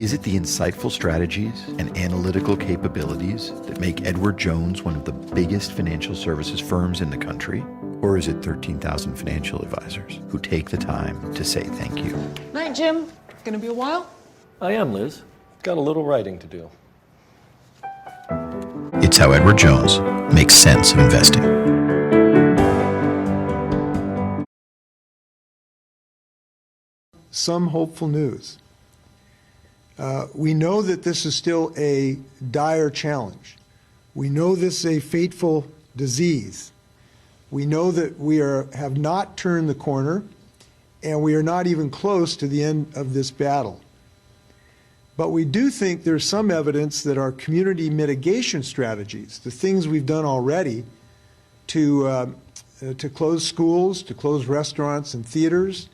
Is it the insightful strategies and analytical capabilities that make Edward Jones one of the biggest financial services firms in the country? Or is it 13,000 financial advisors who take the time to say thank you? Night, Jim. Gonna be a while? I am, Liz. Got a little writing to do. It's how Edward Jones makes sense of investing. Some hopeful news. We know that this is still a dire challenge. We know this is a fateful disease. We know that we have not turned the corner, and we are not even close to the end of this battle. But we do think there's some evidence that our community mitigation strategies, the things we've done already to close schools, to close restaurants and theaters,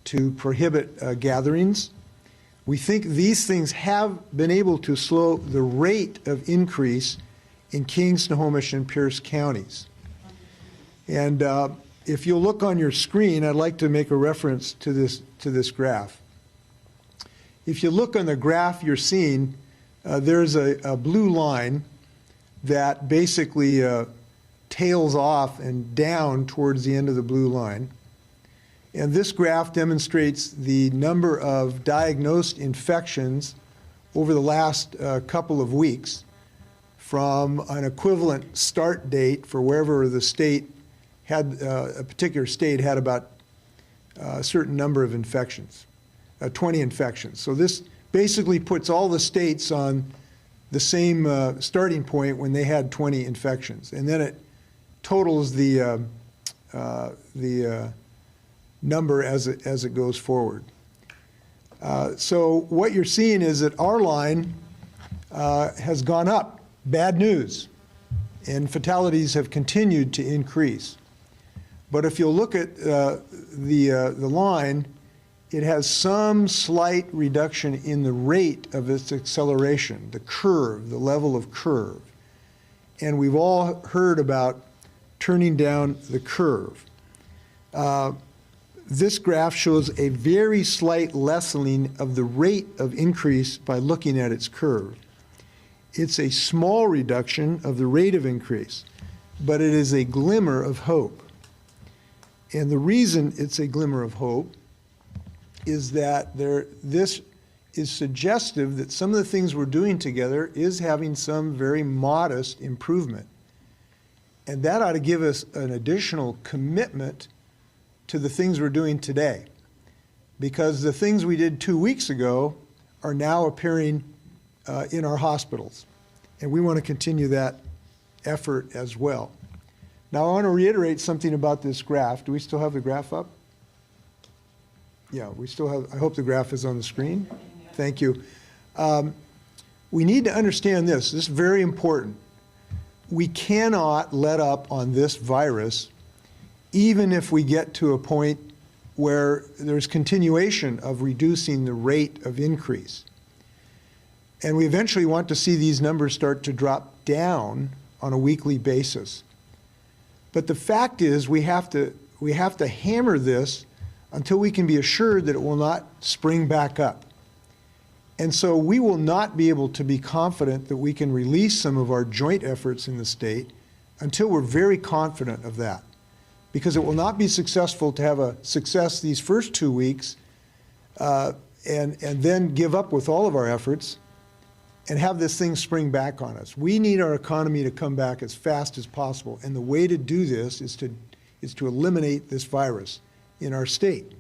to prohibit gatherings, we think these things have been able to slow the rate of increase in King, Snohomish, and Pierce counties. And if you'll look on your screen, I'd like to make a reference to this graph. If you look on the graph you're seeing, there's a blue line that basically tails off and down towards the end of the blue line. And this graph demonstrates the number of diagnosed infections over the last couple of weeks from an equivalent start date for wherever the state had, a particular state had about a certain number of infections, 20 infections. So this basically puts all the states on the same starting point when they had 20 infections. And then it totals the number as it goes forward. So what you're seeing is that our line has gone up. Bad news. And fatalities have continued to increase. But if you'll look at the line, it has some slight reduction in the rate of its acceleration, the curve, the level of curve. And we've all heard about turning down the curve. This graph shows a very slight lessening of the rate of increase by looking at its curve. It's a small reduction of the rate of increase, but it is a glimmer of hope. And the reason it's a glimmer of hope is that this is suggestive that some of the things we're doing together is having some very modest improvement. And that ought to give us an additional commitment to the things we're doing today, because the things we did 2 weeks ago are now appearing in our hospitals, and we want to continue that effort as well. Now I want to reiterate something about this graph. Do we still have the graph up? Yeah, we still have. I hope the graph is on the screen. Thank you. We need to understand this. This is very important. We cannot let up on this virus even if we get to a point where there's continuation of reducing the rate of increase. And we eventually want to see these numbers start to drop down on a weekly basis. But the fact is we have to hammer this until we can be assured that it will not spring back up. And so we will not be able to be confident that we can release some of our joint efforts in the state until we're very confident of that. Because it will not be successful to have a success these first 2 weeks and then give up with all of our efforts and have this thing spring back on us. We need our economy to come back as fast as possible. And the way to do this is to eliminate this virus in our state.